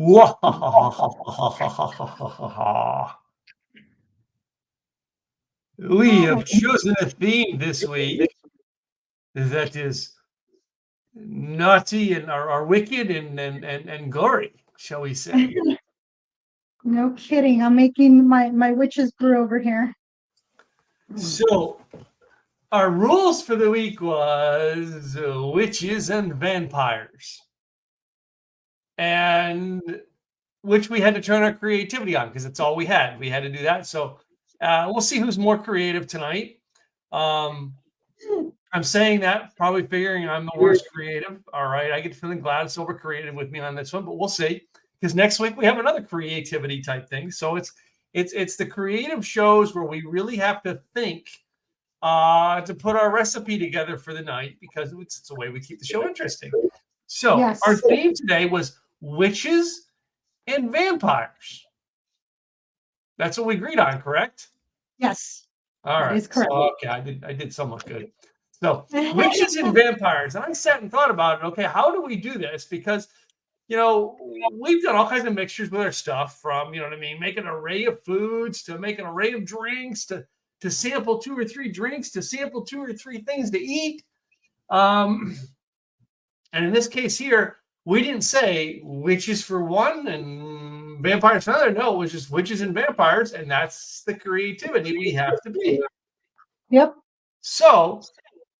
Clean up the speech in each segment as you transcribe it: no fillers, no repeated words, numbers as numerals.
We have chosen a theme this week that is naughty and are wicked and gory, shall we say. No kidding. I'm making my witch's brew over here. So our rules for the week was witches and vampires. And which we had to turn our creativity on because it's all we had. We had to do that. So we'll see who's more creative tonight. I'm saying that, probably figuring I'm the worst creative. All right. I get feeling Gladys over creative with me on this one, but we'll see. Because next week we have another creativity type thing. So it's the creative shows where we really have to think to put our recipe together for the night because it's a way we keep the show interesting. So Yes. Our theme today was witches and vampires. That's what we agreed on, correct? Yes. All right. That is correct. So, okay, I did somewhat good. So witches and vampires. And I sat and thought about it. Okay, how do we do this? Because we've done all kinds of mixtures with our stuff from, make an array of foods to make an array of drinks to sample 2 or 3 drinks to sample 2 or 3 things to eat. And in this case here, we didn't say witches for one and vampires for another. No, it was just witches and vampires. And that's the creativity we have to be. Yep. So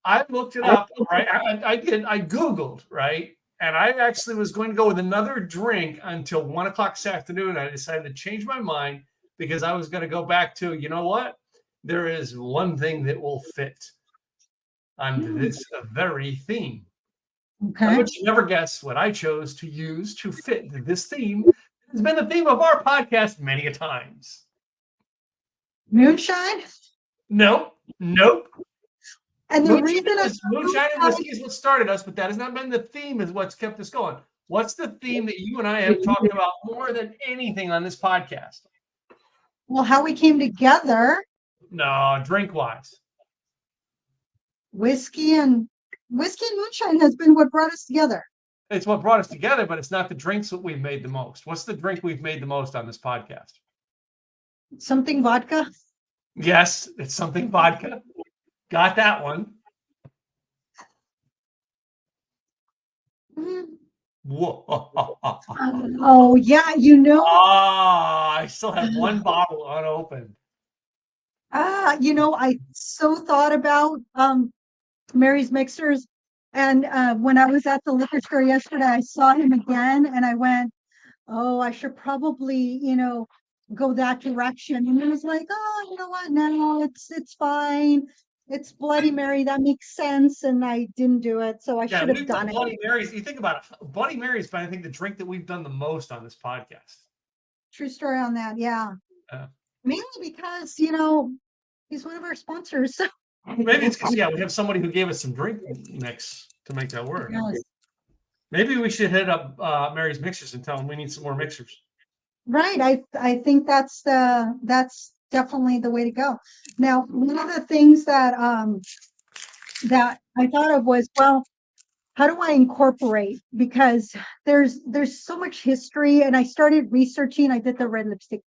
I looked it up, right? I Googled, right? And I actually was going to go with another drink until 1 o'clock this afternoon. I decided to change my mind because I was going to go back to, you know what? There is one thing that will fit on this very theme. Okay. I would never guess what I chose to use to fit this theme. It's been the theme of our podcast many a times. Moonshine? Nope. And the reason moonshine and whiskey is what started us, but that has not been the theme, is what's kept us going. What's the theme that you and I have talked about more than anything on this podcast? Well, how we came together. No, drink-wise. Whiskey and moonshine has been what brought us together. It's what brought us together, but it's not the drinks that we've made the most. What's the drink we've made the most on this podcast? Something vodka? Yes, it's something vodka. Got that one. Whoa. Oh, yeah, I still have one bottle unopened. I so thought about Mary's mixers. And when I was at the liquor store yesterday, I saw him again and I went, oh, I should probably, go that direction. And he was like, oh, you know what? No, it's fine. It's Bloody Mary. That makes sense. And I didn't do it. So I should have done it. Bloody Marys. You think about it. Bloody Mary is, I think, the drink that we've done the most on this podcast. True story on that. Yeah. Mainly because, he's one of our sponsors. So. Maybe it's because, we have somebody who gave us some drink mix to make that work. Yes. Maybe we should hit up Mary's Mixers and tell them we need some more mixers. Right. I think that's definitely the way to go. Now, one of the things that I thought of was, well, how do I incorporate? Because there's so much history, and I started researching. I did the red lipstick.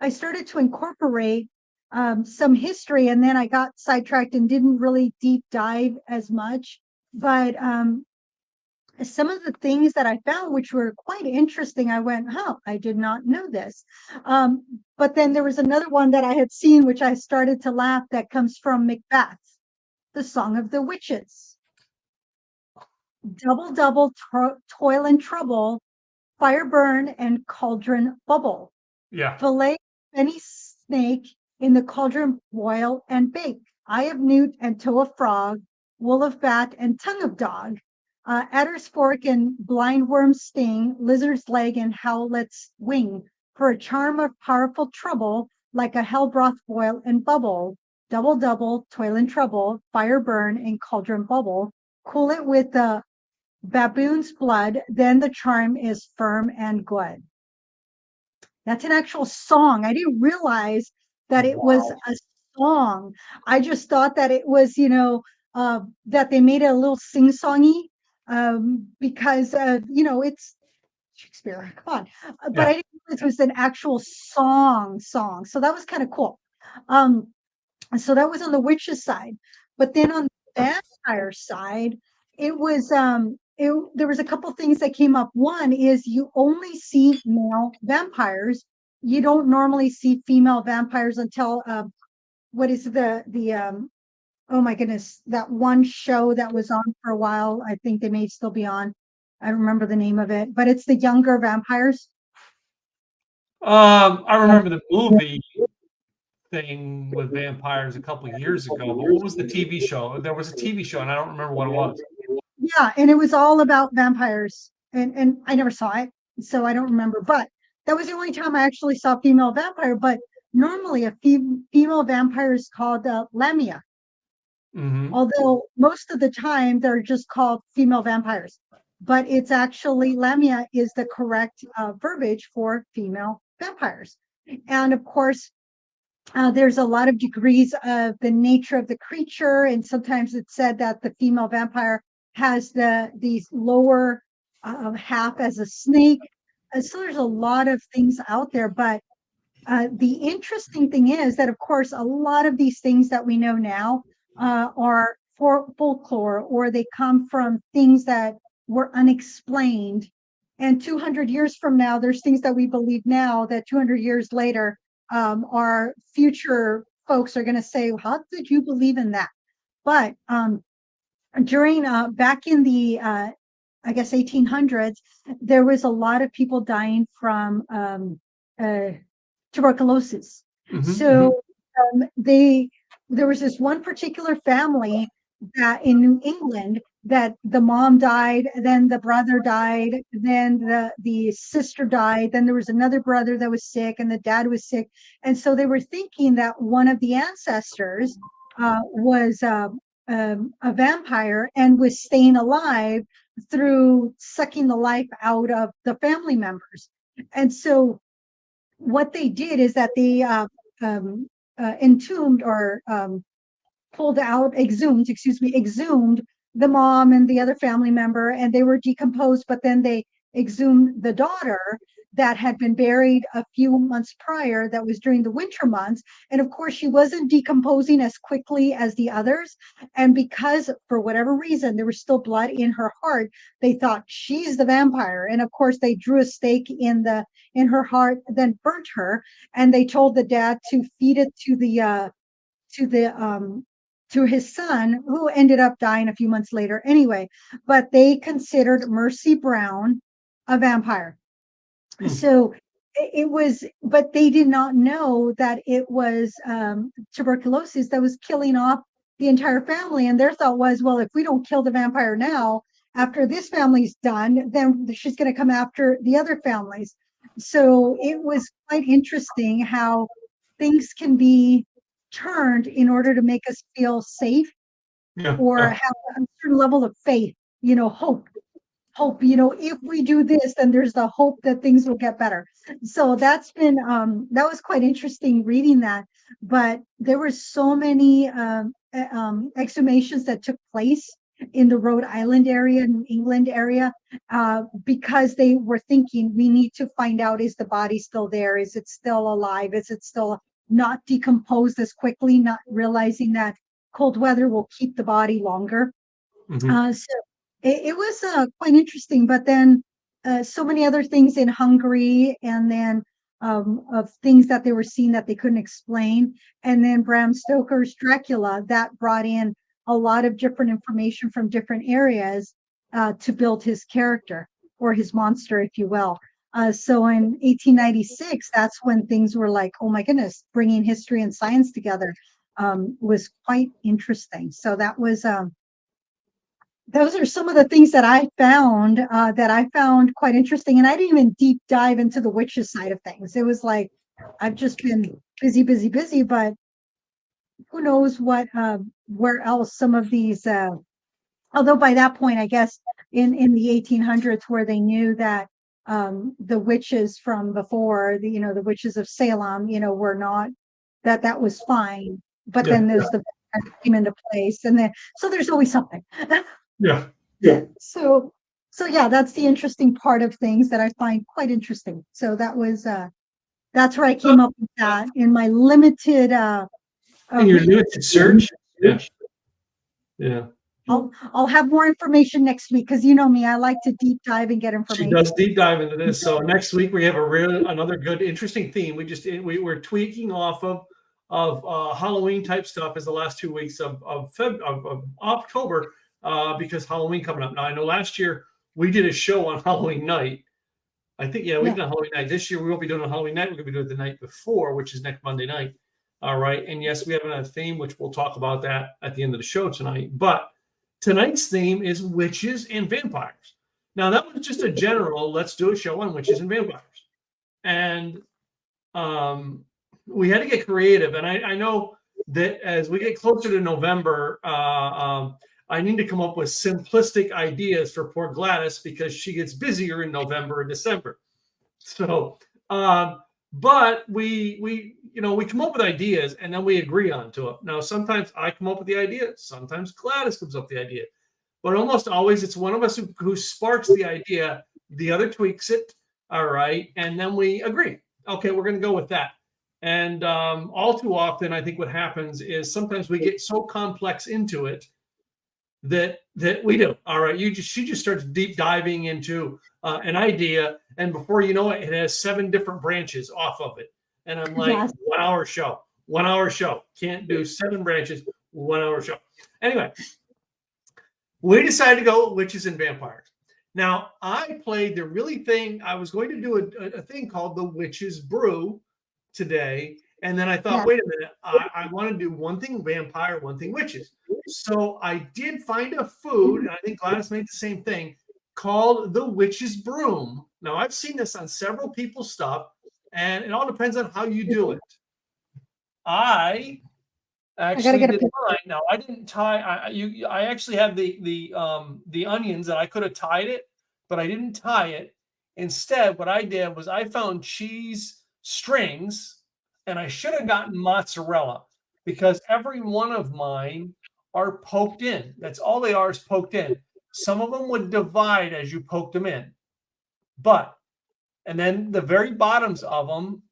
I started to incorporate some history, and then I got sidetracked and didn't really deep dive as much. But some of the things that I found, which were quite interesting, I went, oh, I did not know this. But then there was another one that I had seen, which I started to laugh, that comes from Macbeth, the Song of the Witches. Double, double, toil and trouble, fire burn and cauldron bubble. Yeah. Fillet any snake in the cauldron boil and bake. Eye of newt and toe of frog, wool of bat and tongue of dog. Adder's fork and blind worm's sting, lizard's leg and howlet's wing, for a charm of powerful trouble, like a hell broth boil and bubble, double double, toil and trouble, fire burn and cauldron bubble, cool it with the baboon's blood, then the charm is firm and good. That's an actual song. I didn't realize that it was a song. I just thought that it was, that they made it a little sing-songy. Because it's Shakespeare. Come on. But Yeah. I didn't realize it was an actual song. So that was kind of cool. Um, so that was on the witches side. But then on the vampire side, there was a couple things that came up. One is you only see male vampires. You don't normally see female vampires until what is the oh my goodness, that one show that was on for a while. I think they may still be on. I don't remember the name of it, but it's the younger vampires. I remember the movie thing with vampires a couple of years ago, but what was the TV show? There was a TV show, and I don't remember what it was. Yeah, and it was all about vampires, and I never saw it, so I don't remember. But that was the only time I actually saw female vampire. But normally, a female vampire is called Lamia, Hmm. although most of the time they're just called female vampires. But it's actually Lamia is the correct verbiage for female vampires, and of course, there's a lot of degrees of the nature of the creature, and sometimes it's said that the female vampire has these lower half as a snake. So there's a lot of things out there, but the interesting thing is that, of course, a lot of these things that we know now are for folklore, or they come from things that were unexplained. And 200 years from now, there's things that we believe now that 200 years later, our future folks are going to say, "How did you believe in that?" But during back in the I guess 1800s, there was a lot of people dying from uh, tuberculosis. Hmm. Hmm. So they there was this one particular family that in New England, that the mom died, then the brother died, then the sister died, then there was another brother that was sick, and the dad was sick, and so they were thinking that one of the ancestors was a vampire and was staying alive through sucking the life out of the family members. And so what they did is that they entombed or pulled out, exhumed the mom and the other family member, and they were decomposed, but then they exhumed the daughter that had been buried a few months prior, that was during the winter months. And of course, she wasn't decomposing as quickly as the others. And because for whatever reason, there was still blood in her heart, they thought she's the vampire. And of course, they drew a stake in her heart, then burnt her. And they told the dad to feed it to the to his son, who ended up dying a few months later anyway. But they considered Mercy Brown a vampire. Hmm. So it was, but they did not know that it was tuberculosis that was killing off the entire family. And their thought was, well, if we don't kill the vampire now, after this family's done, then she's going to come after the other families. So it was quite interesting how things can be turned in order to make us feel safe, Yeah. or Yeah. have a certain level of faith, hope, if we do this, then there's the hope that things will get better. So that was quite interesting reading that. But there were so many exhumations that took place in the Rhode Island area and England area, because they were thinking, we need to find out, is the body still there, is it still alive, is it still not decomposed as quickly, not realizing that cold weather will keep the body longer. Hmm. So it was quite interesting. But then so many other things in Hungary, and then of things that they were seeing that they couldn't explain. And then Bram Stoker's Dracula, that brought in a lot of different information from different areas to build his character, or his monster, if you will. So in 1896, that's when things were like, oh my goodness, bringing history and science together was quite interesting. So those are some of the things that I found quite interesting. And I didn't even deep dive into the witches side of things. It was like I've just been busy, busy, busy. But who knows where else some of these. Although by that point, I guess in the 1800s, where they knew that the witches from before, the witches of Salem, were not, that was fine. But Yeah. then there's the came into place, and then so there's always something. Yeah. Yeah. So So yeah, that's the interesting part of things that I find quite interesting. So that was that's where I came up with that in my limited In your limited search. Yeah. Yeah. I'll have more information next week because you know me, I like to deep dive and get She information. does deep dive into this. So next week we have another good, interesting theme. We're tweaking off of Halloween type stuff as the last 2 weeks of October because Halloween coming up. Now I know last year we did a show on Halloween night. I think we've done Halloween night. This year we won't be doing a Halloween night. We're gonna be doing it the night before, which is next Monday night. All right. And yes, we have another theme, which we'll talk about that at the end of the show tonight. But tonight's theme is witches and vampires. Now, that was just a general, let's do a show on witches and vampires. And we had to get creative. And I know that as we get closer to November, I need to come up with simplistic ideas for poor Gladys because she gets busier in November and December. So, but we come up with ideas and then we agree on to it. Now, sometimes I come up with the idea, sometimes Gladys comes up with the idea, but almost always it's one of us who sparks the idea, the other tweaks it, all right, and then we agree. Okay, we're going to go with that. And all too often, I think what happens is sometimes we get so complex into it that we do. All right, she just starts deep diving into an idea, and before you know it, it has 7 different branches off of it. And I'm like, Yes. 1 hour show, 1 hour show. Can't do 7 branches, 1 hour show. Anyway, we decided to go with witches and vampires. Now, I played the really thing. I was going to do a thing called the Witch's Brew today. And then I thought, wait a minute, I want to do one thing vampire, one thing witches. So I did find a food, and I think Gladys made the same thing, called the Witch's Broom. Now, I've seen this on several people's stuff, and it all depends on how you do it. I actually did mine. Now, I didn't tie. I actually have the onions, and I could have tied it, but I didn't tie it. Instead, what I did was I found cheese strings, and I should have gotten mozzarella because every one of mine are poked in. That's all they are, is poked in. Some of them would divide as you poked them in, and then the very bottoms of them,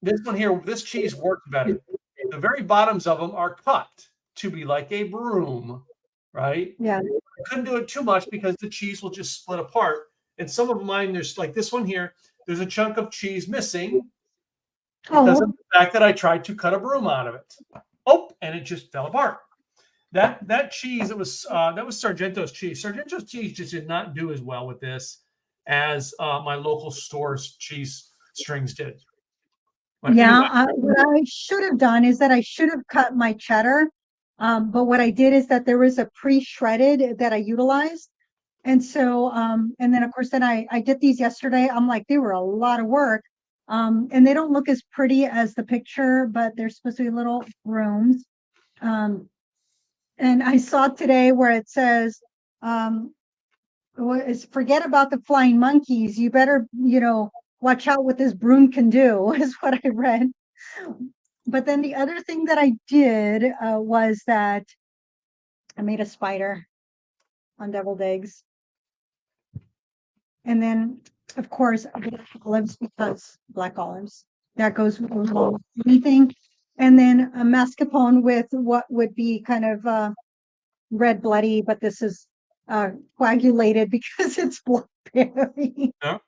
this one here, this cheese worked better. The very bottoms of them are cut to be like a broom, right? Yeah. I couldn't do it too much because the cheese will just split apart. And some of mine, there's like this one here, there's a chunk of cheese missing because of the fact that I tried to cut a broom out of it. Oh, and it just fell apart. That cheese, that was Sargento's cheese. Sargento's cheese just did not do as well with this as my local store's cheese strings did. But yeah, anyway. what I should have done is that I should have cut my cheddar. But what I did is that there was a pre-shredded that I utilized. And so, and then of course, then I did these yesterday. I'm like, they were a lot of work. And they don't look as pretty as the picture, but they're supposed to be little brooms. And I saw today where it says, forget about the flying monkeys. You better, watch out what this broom can do, is what I read. But then the other thing that I did was that I made a spider on deviled eggs. And then, of course, black olives, because black olives, that goes along with anything. And then a mascarpone with what would be kind of red bloody, but this is coagulated because it's blackberry. Yeah.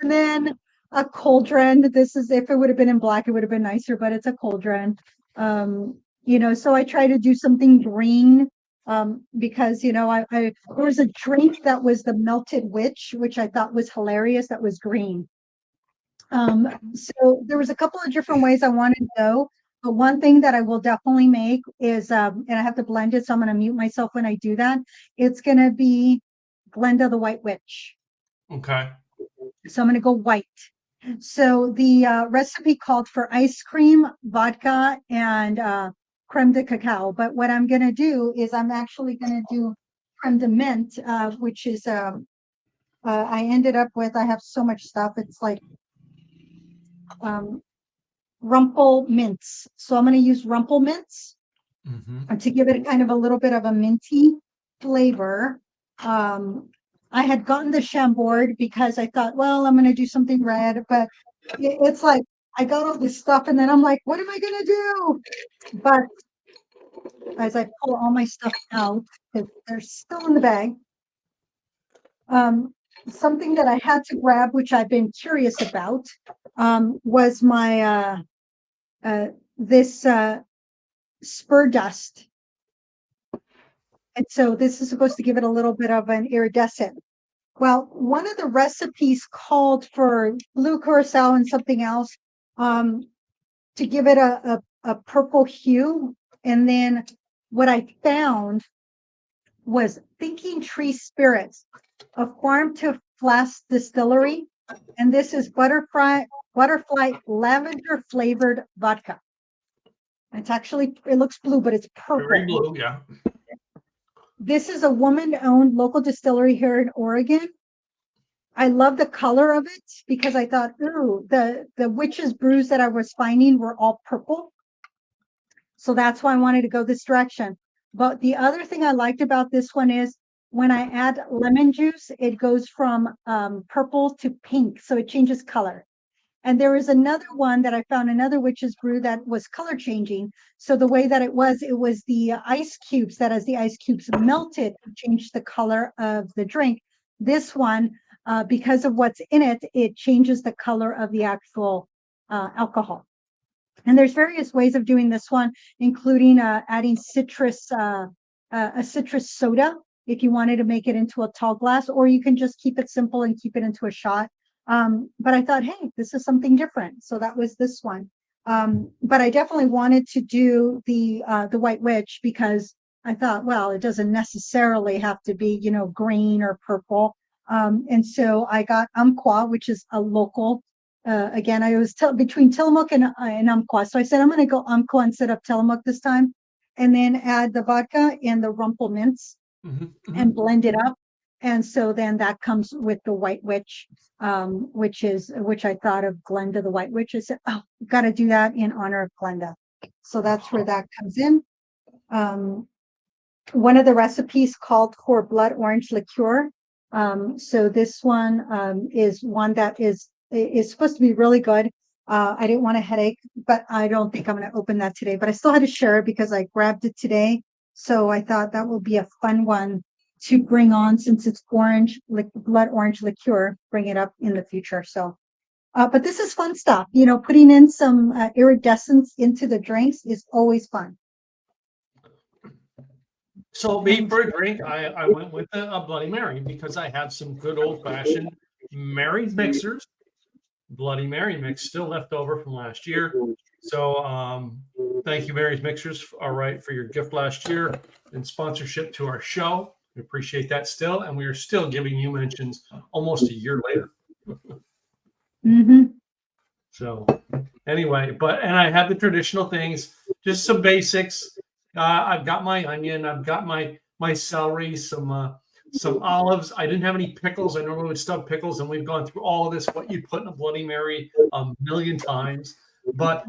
And then a cauldron. This is, if it would have been in black, it would have been nicer, but it's a cauldron. So I try to do something green because there was a drink that was the melted witch, which I thought was hilarious. That was green. So there was a couple of different ways I wanted to go. But one thing that I will definitely make is, and I have to blend it, so I'm going to mute myself when I do that. It's going to be Glenda the White Witch. Okay. So I'm going to go white. So the recipe called for ice cream, vodka, and creme de cacao. But what I'm going to do is I'm actually going to do creme de mint, which is I ended up with, I have so much stuff. It's like rumple mints. So I'm going to use rumple mints to give it kind of a little bit of a minty flavor. I had gotten the Chambord because I thought, well, I'm going to do something red, but it's like I got all this stuff and then I'm like, what am I going to do? But as I pull all my stuff out, they're still in the bag. Something that I had to grab, which I've been curious about, was my this spur dust. And so this is supposed to give it a little bit of an iridescent. Well, one of the recipes called for blue curacao and something else to give it a purple hue. And then what I found was Thinking Tree Spirits, a farm to flask distillery. And this is butterfly lavender flavored vodka. It's actually, it looks blue, but it's purple. Very blue, yeah. This is a woman-owned local distillery here in Oregon. I love the color of it because I thought, ooh, the witch's brews that I was finding were all purple. So that's why I wanted to go this direction. But the other thing I liked about this one is when I add lemon juice, it goes from purple to pink. So it changes color. And there is another one that I found, another witch's brew that was color changing. So the way that it was the ice cubes that as the ice cubes melted, changed the color of the drink. This one, because of what's in it, it changes the color of the actual alcohol. And there's various ways of doing this one, including adding citrus, a citrus soda, if you wanted to make it into a tall glass, or you can just keep it simple and keep it into a shot. But I thought, hey, this is something different. So that was this one. But I definitely wanted to do the White Witch because I thought, well, it doesn't necessarily have to be, green or purple. And so I got Umpqua, which is a local. Again, I was between Tillamook and Umpqua. So I said, I'm going to go Umpqua instead of Tillamook this time. And then add the vodka and the rumple mints and blend it up. And so then that comes with the White Witch, which I thought of Glenda the White Witch. I said, oh, got to do that in honor of Glenda. So that's where that comes in. One of the recipes called for blood orange liqueur. So this one is one that is supposed to be really good. I didn't want a headache, but I don't think I'm going to open that today. But I still had to share it because I grabbed it today. So I thought that will be a fun one to bring on since it's orange, like blood orange liqueur, bring it up in the future. So, but this is fun stuff. Putting in some iridescence into the drinks is always fun. So me for a drink, I went with a Bloody Mary because I have some good old fashioned Mary's mixers. Bloody Mary mix still left over from last year. So thank you, Mary's Mixers, all right, for your gift last year and sponsorship to our show. We appreciate that still, and we are still giving you mentions almost a year later. So anyway, and I have the traditional things, just some basics. I've got my onion, I've got my celery, some olives. I didn't have any pickles. I normally would stuff pickles, and we've gone through all of this, what you put in a Bloody Mary a million times. But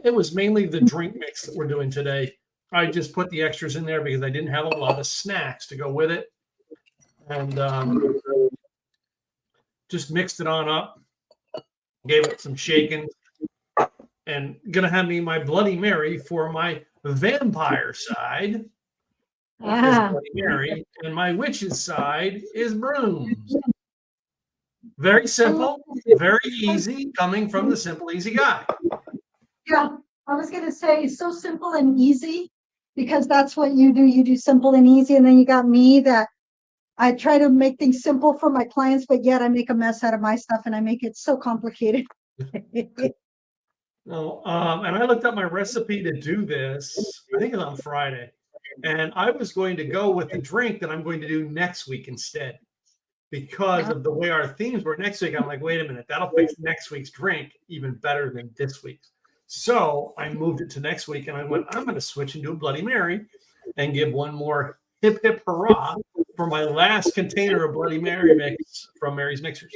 it was mainly the drink mix that we're doing today. I just put the extras in there because I didn't have a lot of snacks to go with it. And just mixed it on up, gave it some shaking, and going to have me my Bloody Mary for my vampire side. Is Bloody Mary, and my witch's side is brooms. Very simple, very easy, coming from the simple, easy guy. Yeah, I was going to say so simple and easy because that's what you do. You do simple and easy, and then you got me that I try to make things simple for my clients, but yet I make a mess out of my stuff and I make it so complicated. Well, and I looked up my recipe to do this. I think it's on Friday. And I was going to go with the drink that I'm going to do next week instead because of the way our themes were next week. I'm like, wait a minute, that'll fix next week's drink even better than this week's. So I moved it to next week and I went, I'm going to switch and do a Bloody Mary and give one more hip, hip, hurrah for my last container of Bloody Mary mix from Mary's Mixers.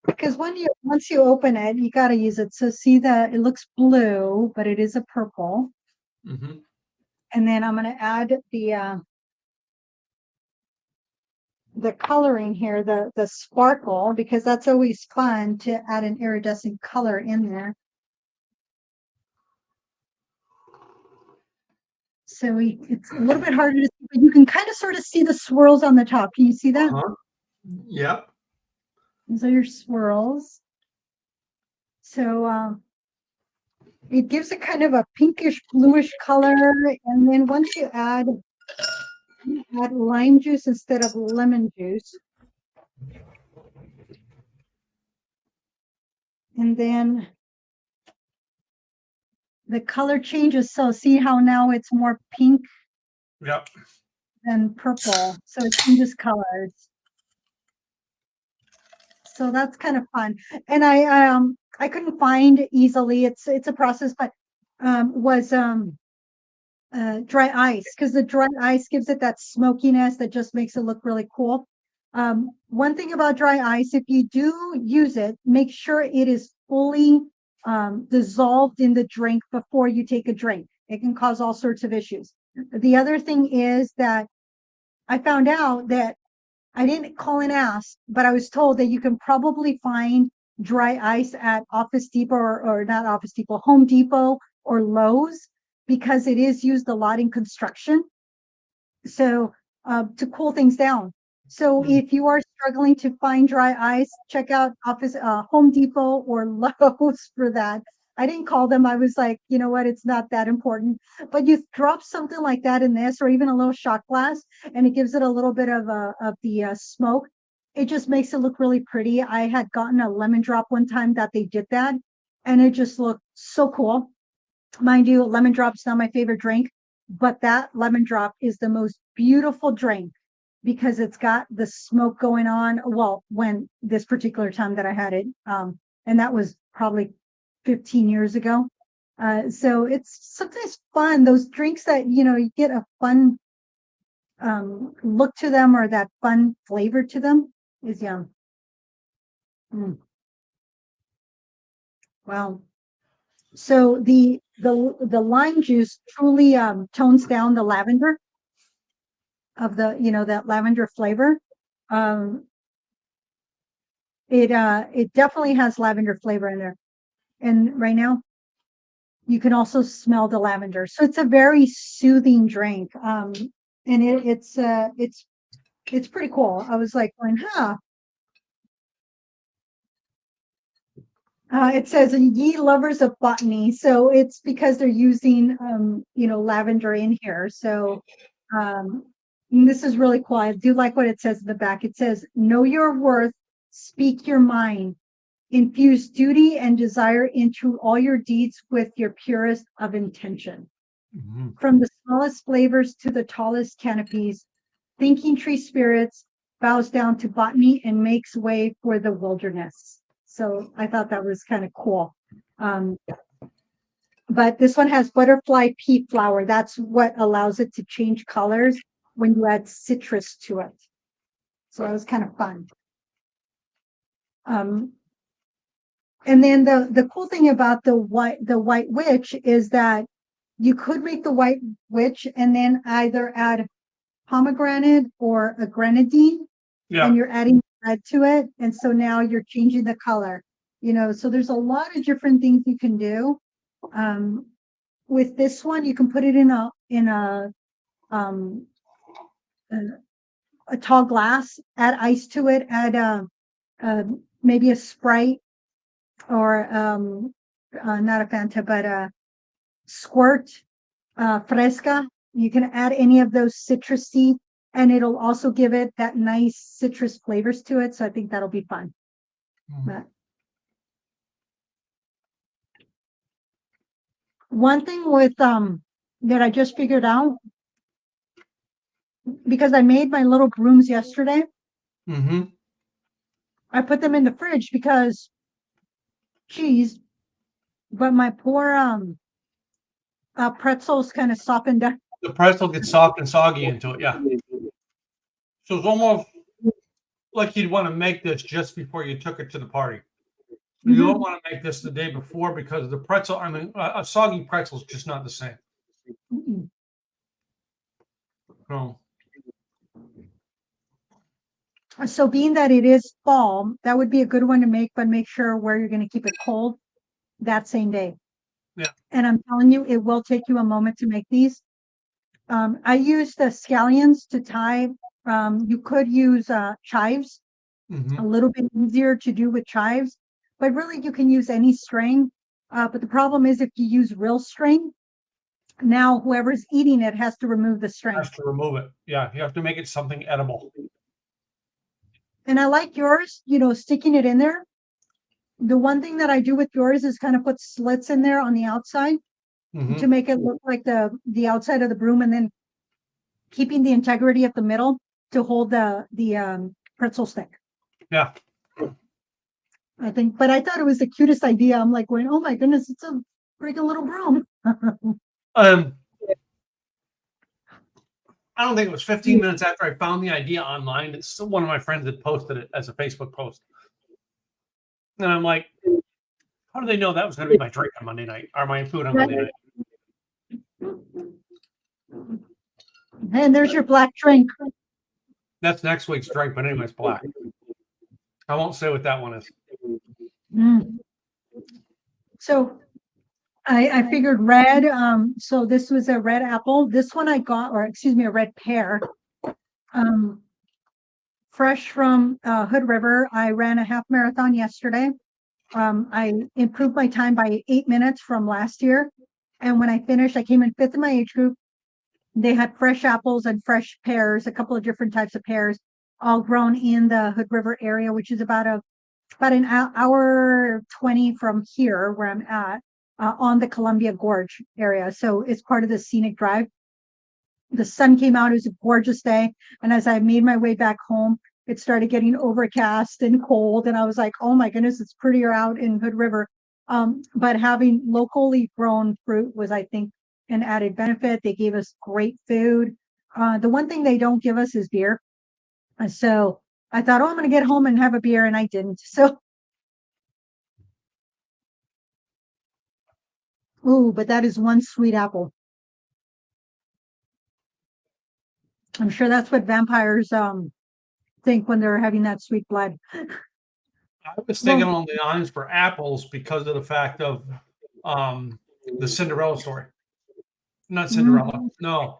Because once you open it, you got to use it. So see that it looks blue, but it is a purple. And then I'm going to add the the coloring here, the sparkle, because that's always fun to add an iridescent color in there. So it's a little bit harder to see, but you can kind of sort of see the swirls on the top. Can you see that? Yep. Those are your swirls. So it gives it kind of a pinkish bluish color. And then once you add lime juice instead of lemon juice. And then the color changes. So see how now it's more pink Yep. than purple. So it changes colors. So that's kind of fun. And I couldn't find easily. It's a process, but was dry ice, because the dry ice gives it that smokiness that just makes it look really cool. One thing about dry ice, if you do use it, make sure it is fully dissolved in the drink before you take a drink. It can cause all sorts of issues. The other thing is that I found out that I didn't call and ask, but I was told that you can probably find dry ice at Office Depot or not Office Depot, Home Depot or Lowe's, because it is used a lot in construction. So to cool things down. So if you are struggling to find dry ice, check out Home Depot or Lowe's for that. I didn't call them. I was like, you know what? It's not that important. But you drop something like that in this, or even a little shot glass, and it gives it a little bit of the smoke. It just makes it look really pretty. I had gotten a lemon drop one time that they did that, and it just looked so cool. Mind you, lemon drop's not my favorite drink, but that lemon drop is the most beautiful drink because it's got the smoke going on. Well, when this particular time that I had it, and that was probably 15 years ago. So it's sometimes fun. Those drinks that, you get a fun look to them, or that fun flavor to them, is yum. Wow. So the lime juice truly tones down the lavender of that lavender flavor. It definitely has lavender flavor in there. And right now you can also smell the lavender. So it's a very soothing drink. And it's pretty cool. I was like going, huh. It says ye lovers of botany. So it's because they're using lavender in here. So this is really cool. I do like what it says in the back. It says, know your worth, speak your mind, infuse duty and desire into all your deeds with your purest of intention. Mm-hmm. From the smallest flavors to the tallest canopies, thinking tree spirits bows down to botany and makes way for the wilderness. So I thought that was kind of cool. But this one has butterfly pea flower. That's what allows it to change colors when you add citrus to it. So it was kind of fun. And then the cool thing about the white witch is that you could make the white witch and then either add pomegranate or a grenadine, and you're adding red to it, and so now you're changing the color. So there's a lot of different things you can do. With this one, you can put it in a tall glass, add ice to it, add maybe a Sprite, or not a Fanta, but a Squirt, Fresca. You can add any of those citrusy, and it'll also give it that nice citrus flavors to it. So I think that'll be fun. But one thing with that I just figured out, because I made my little brooms yesterday. I put them in the fridge because cheese, but my poor pretzels kind of softened up. The pretzel gets soft and soggy into it. Yeah. So it's almost like you'd want to make this just before you took it to the party. You don't want to make this the day before, because the pretzel, a soggy pretzel is just not the same. No. So being that it is fall, that would be a good one to make, but make sure where you're going to keep it cold that same day. Yeah. And I'm telling you, it will take you a moment to make these. I use the scallions to tie. You could use chives, a little bit easier to do with chives, but really you can use any string. But the problem is if you use real string, now whoever's eating it has to remove the string. Has to remove it. Yeah, you have to make it something edible. And I like yours, sticking it in there. The one thing that I do with yours is kind of put slits in there on the outside to make it look like the outside of the broom, and then keeping the integrity of the middle to hold the pretzel stick. Yeah. I think, but I thought it was the cutest idea. I'm like going, oh my goodness, it's a freaking little broom. I don't think it was 15 minutes after I found the idea online. It's one of my friends had posted it as a Facebook post. And I'm like, how do they know that was going to be my drink on Monday night or my food on Monday night? And there's your black drink. That's next week's drink, but anyways, black. I won't say what that one is. So I figured red. So this was a red apple. This one I got, or excuse me, a red pear. Fresh from Hood River. I ran a half marathon yesterday. I improved my time by 8 minutes from last year. And when I finished, I came in fifth in my age group. They had fresh apples and fresh pears, a couple of different types of pears, all grown in the Hood River area, which is about an hour 20 from here where I'm at, on the Columbia Gorge area. So it's part of the scenic drive. The sun came out, it was a gorgeous day. And as I made my way back home, it started getting overcast and cold. And I was like, oh my goodness, it's prettier out in Hood River. But having locally grown fruit was, I think, an added benefit. They gave us great food. The one thing they don't give us is beer. So I thought, oh, I'm going to get home and have a beer, and I didn't. So, ooh, but that is one sweet apple. I'm sure that's what vampires think when they're having that sweet blood. I was thinking along the lines for apples because of the fact of the Cinderella story. Not Cinderella. No.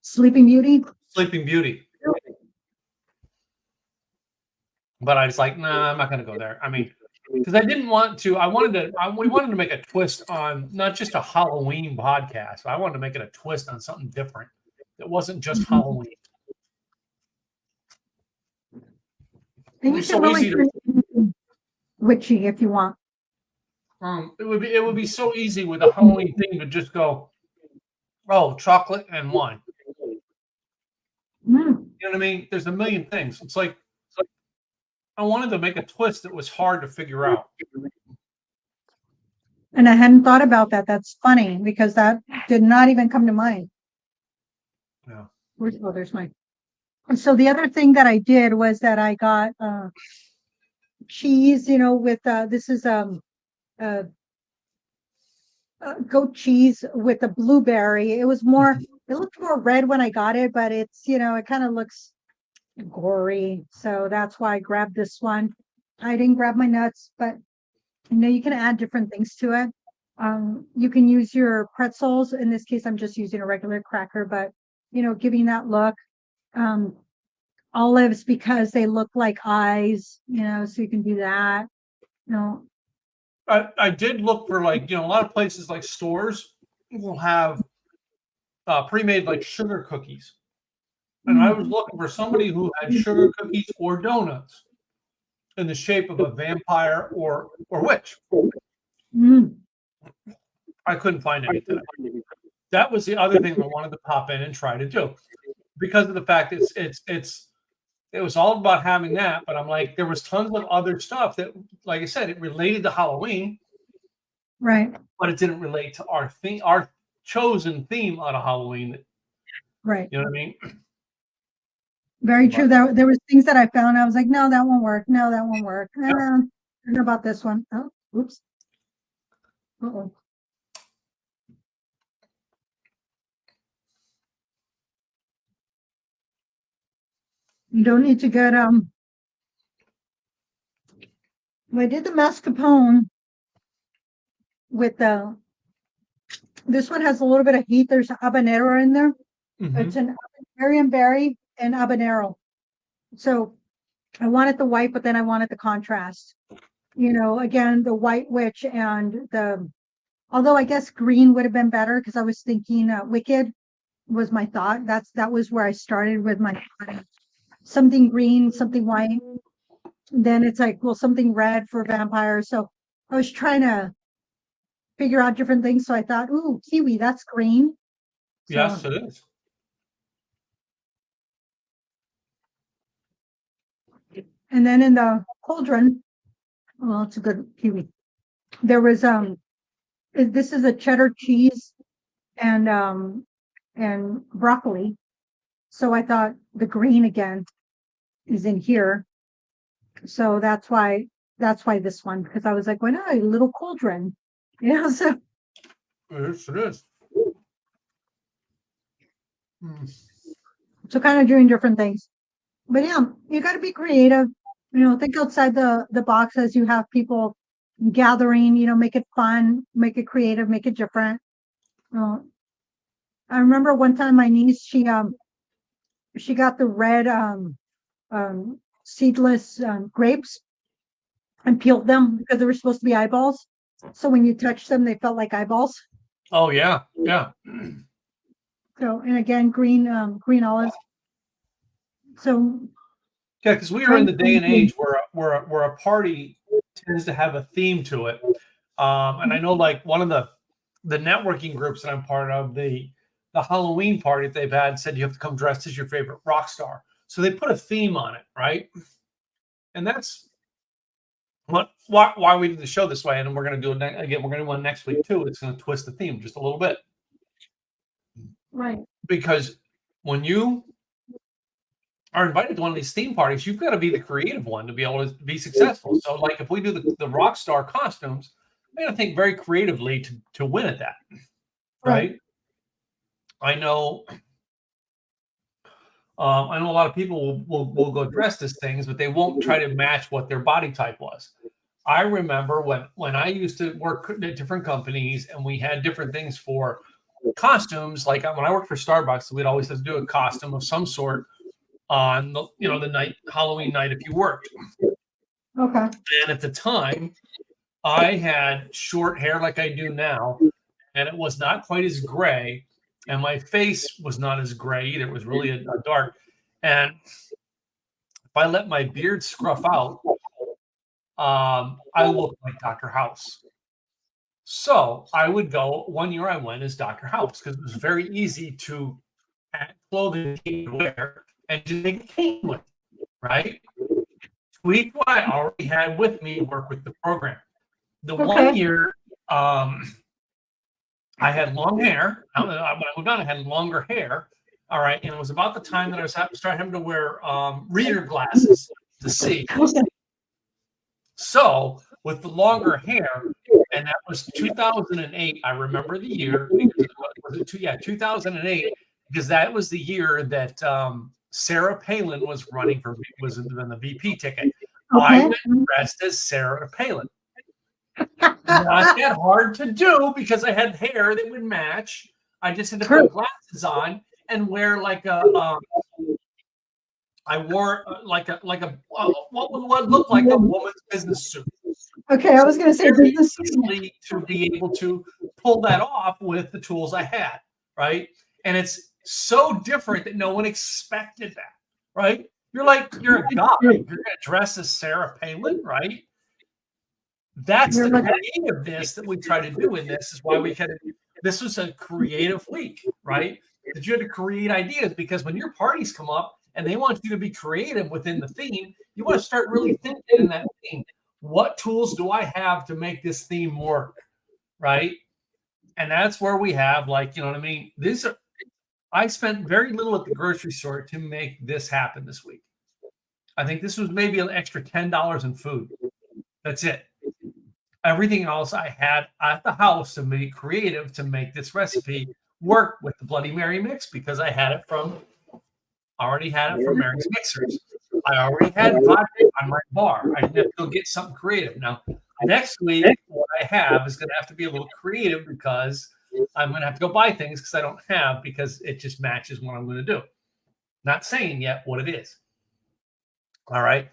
Sleeping Beauty. Sleeping Beauty. But I was like, nah, I'm not going to go there. I mean, because I didn't want to. We wanted to make a twist on not just a Halloween podcast. I wanted to make it a twist on something different. It wasn't just Halloween. And you can really witchy if you want. It would be so easy with a Halloween thing to just go, oh, chocolate and wine. You know what I mean? There's a million things. It's like I wanted to make a twist that was hard to figure out. And I hadn't thought about that. That's funny because that did not even come to mind. Yeah. There's mine. So the other thing that I did was that I got cheese, with this is goat cheese with a blueberry. It looked more red when I got it, but it's, it kind of looks gory. So that's why I grabbed this one. I didn't grab my nuts, but you can add different things to it. You can use your pretzels. In this case, I'm just using a regular cracker, but giving that look. Olives because they look like eyes, so you can do that. I did look for a lot of places like stores will have pre-made like sugar cookies. And I was looking for somebody who had sugar cookies or donuts in the shape of a vampire or witch. I couldn't find anything. That was the other thing I wanted to pop in and try to do, because of the fact it was all about having that. But I'm like, there was tons of other stuff that, like I said, it related to Halloween, right? But it didn't relate to our theme, our chosen theme out of Halloween. Right. You know what I mean? Very true. There was things that I found. I was like, no, that won't work. No, that won't work. I don't know about this one. Oh, oops. Uh-oh. You don't need to get I did the mascarpone with the this one has a little bit of heat. There's habanero in there. It's an Aryan berry and habanero. So I wanted the white, but then I wanted the contrast. Again, the white witch and although I guess green would have been better because I was thinking wicked was my thought. That was where I started with my thought. Something green, something white. Then it's like, well, something red for vampires. So I was trying to figure out different things. So I thought, ooh, kiwi, that's green. So, Yes, it is. and then in the cauldron, well, it's a good kiwi. There was this is a cheddar cheese and broccoli. So I thought the green again is in here. So that's why this one, because I was like, why not a little cauldron? So Yes, it is. so kind of doing different things. But yeah, you got to be creative. Think outside the box as you have people gathering. Make it fun, make it creative, make it different. I remember one time my niece she got the red seedless grapes and peeled them because they were supposed to be eyeballs. So when you touched them, they felt like eyeballs. Oh yeah, yeah. So and again, green olives. So yeah, because we are in the day and age where a party tends to have a theme to it. And I know like one of the networking groups that I'm part of, the Halloween party that they've had said you have to come dressed as your favorite rock star. So they put a theme on it, right? And that's why we did the show this way. And we're going to do it again. We're going to do one next week too. It's going to twist the theme just a little bit. Right. Because when you are invited to one of these theme parties, you've got to be the creative one to be able to be successful. So like if we do the rock star costumes, we got to think very creatively to win at that. Right. I know a lot of people will go dressed as things, but they won't try to match what their body type was. I remember when I used to work at different companies and we had different things for costumes. Like when I worked for Starbucks, we'd always have to do a costume of some sort on the night, Halloween night, if you worked. Okay. And at the time, I had short hair like I do now, and it was not quite as gray. And my face was not as gray either. It was really a dark. And if I let my beard scruff out, I looked like Dr. House. So I would go, one year I went as Dr. House because it was very easy to add clothing to wear and just make a cane with, right? Tweak what I already had with me, work with the program. The one year, I had long hair. When I moved on, I had longer hair. All right. And it was about the time that I was starting having to wear reader glasses to see. So with the longer hair, and that was 2008. I remember the year. Was it 2008? Because that was the year that Sarah Palin was running was in the VP ticket. I went dressed as Sarah Palin. Not that hard to do because I had hair that would match. I just had to put glasses on and wear like I wore what looked like a woman's business suit. Okay, I was going to say business to be able to pull that off with the tools I had, right? And it's so different that no one expected that, right? You're a god. You're going to dress as Sarah Palin, right? That's the creativeness that we try to do in this. Is why this was a creative week, right? That you had to create ideas because when your parties come up and they want you to be creative within the theme, you want to start really thinking in that theme. What tools do I have to make this theme work, right? And that's where we have you know what I mean? I spent very little at the grocery store to make this happen this week. I think this was maybe an extra $10 in food. That's it. Everything else I had at the house to be creative to make this recipe work with the Bloody Mary mix because I had it from I already had it from Mary's Mixers. I already had vodka on my bar. I didn't have to go get something creative. Now, next week, what I have is going to have to be a little creative because I'm going to have to go buy things because I don't have, because it just matches what I'm going to do. Not saying yet what it is. All right.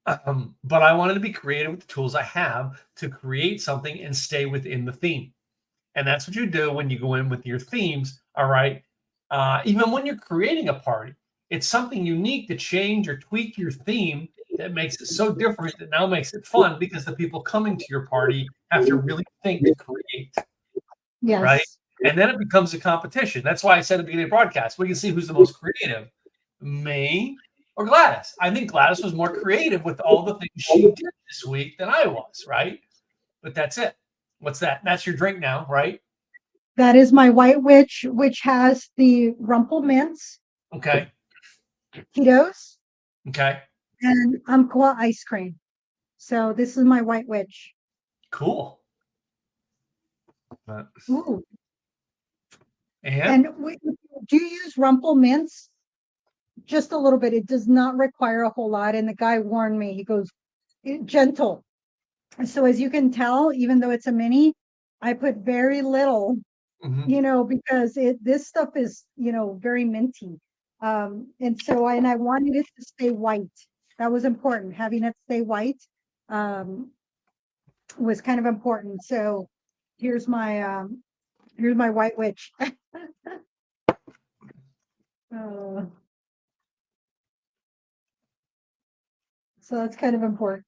But I wanted to be creative with the tools I have to create something and stay within the theme. And that's what you do when you go in with your themes. All right. Even when you're creating a party, it's something unique to change or tweak your theme that makes it so different that now makes it fun because the people coming to your party have to really think to create. Right. Yes. And then it becomes a competition. That's why I said at the beginning of the broadcast, we can see who's the most creative, me or Gladys. I think Gladys was more creative with all the things she did this week than I was. Right. But that's it. What's that? That's your drink now, right? That is my white witch, which has the rumple mints, Okay. Tito's, Okay. and Umpqua ice cream. So this is my white witch. Cool. Ooh. And And do you use rumple mints? Just a little bit. It does not require a whole lot. And the guy warned me. He goes, gentle. So as you can tell, even though it's a mini, I put very little, mhm. because this stuff is, very minty. And so I wanted it to stay white. That was important. Having it stay white was kind of important. So here's my white witch. Uh, so that's kind of important.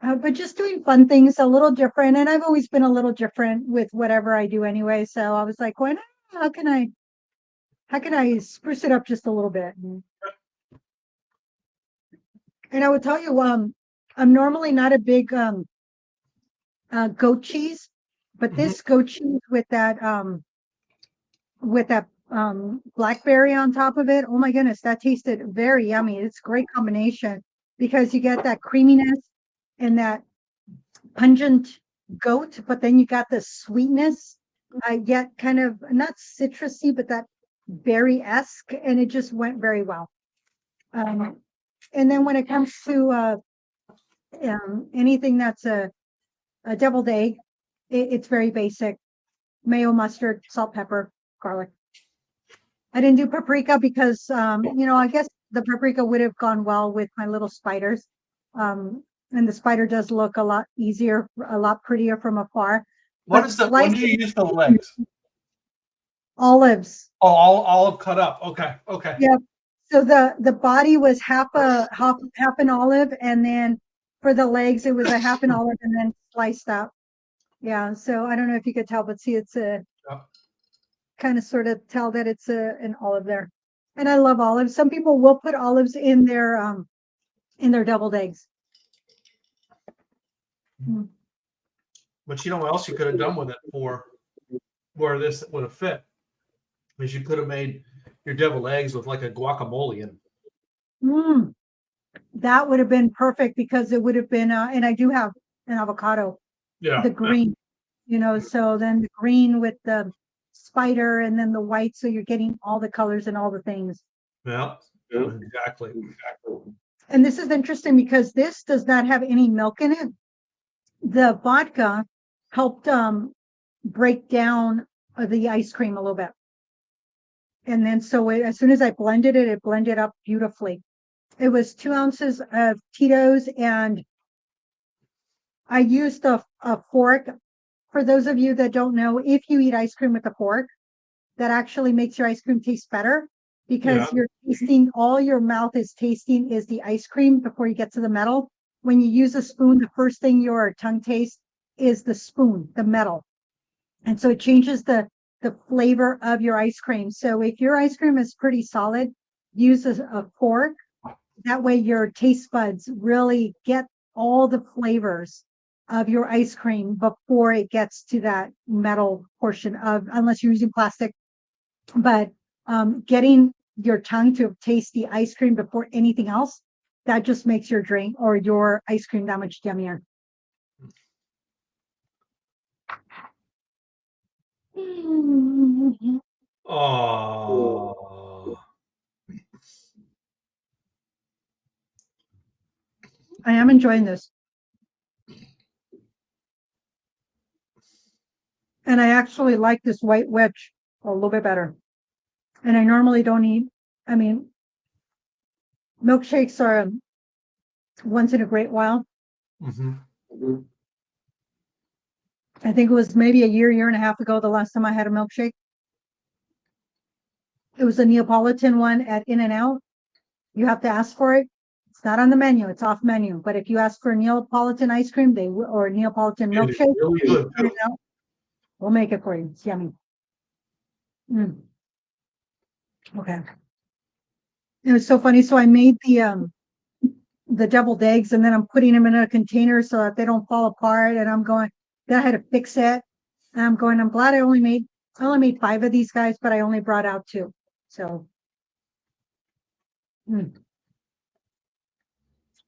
But just doing fun things, a little different. And I've always been a little different with whatever I do anyway. So I was like, why not? How can I spruce it up just a little bit? And I would tell you, I'm normally not a big goat cheese, but Mhm. this goat cheese with that blackberry on top of it, oh my goodness, that tasted very yummy. It's a great combination because you get that creaminess and that pungent goat, but then you got the sweetness, yet kind of not citrusy, but that berry-esque, and it just went very well. And then when it comes to anything that's a deviled egg, it's very basic: mayo, mustard, salt, pepper, garlic. I didn't do paprika because, I guess the paprika would have gone well with my little spiders. And the spider does look a lot easier, a lot prettier from afar. What But is the what do sliced you use for the legs? olives. Oh, all olive cut up. Okay. Okay. Yep. So the body was half an olive, and then for the legs it was a half an olive and then sliced up. Yeah. So I don't know if you could tell, but see, it's a Yeah. kind of sort of tell that it's an olive there. And I love olives. Some people will put olives in their deviled eggs. Mm. But you know what else you could have done with it for where this would have fit? Is you could have made your deviled eggs with like a guacamole in. Mm, that would have been perfect because it would have been, and I do have an avocado, Yeah. the green, so then the green with the spider and then the white. So you're getting all the colors and all the things. Yeah. Exactly. And this is interesting because this does not have any milk in it. The vodka helped break down the ice cream a little bit. And then so as soon as I blended it, it blended up beautifully. It was 2 ounces of Tito's, and I used a fork. For those of you that don't know, if you eat ice cream with a fork, that actually makes your ice cream taste better Yeah. because you're tasting, all your mouth is tasting is the ice cream before you get to the metal. When you use a spoon, the first thing your tongue tastes is the spoon, the metal. And so it changes the flavor of your ice cream. So if your ice cream is pretty solid, use a fork. That way your taste buds really get all the flavors of your ice cream before it gets to that metal portion of, unless you're using plastic. But getting your tongue to taste the ice cream before anything else, that just makes your drink or your ice cream that much yummier. Oh. I am enjoying this. And I actually like this white witch a little bit better. And I normally don't eat, I mean, milkshakes are once in a great while. Mm-hmm. I think it was maybe a year and a half ago, the last time I had a milkshake. It was a Neapolitan one at In-N-Out. You have to ask for it. It's not on the menu. It's off menu. But if you ask for a Neapolitan ice cream, or a Neapolitan milkshake, Really good. In-N-Out, we'll make it for you. It's yummy. Okay. It was so funny. So I made the deviled eggs, and then I'm putting them in a container so that they don't fall apart. And I'm going, then I had to fix it. And I'm going, I'm glad I only made 5 of these guys, but I only brought out 2. So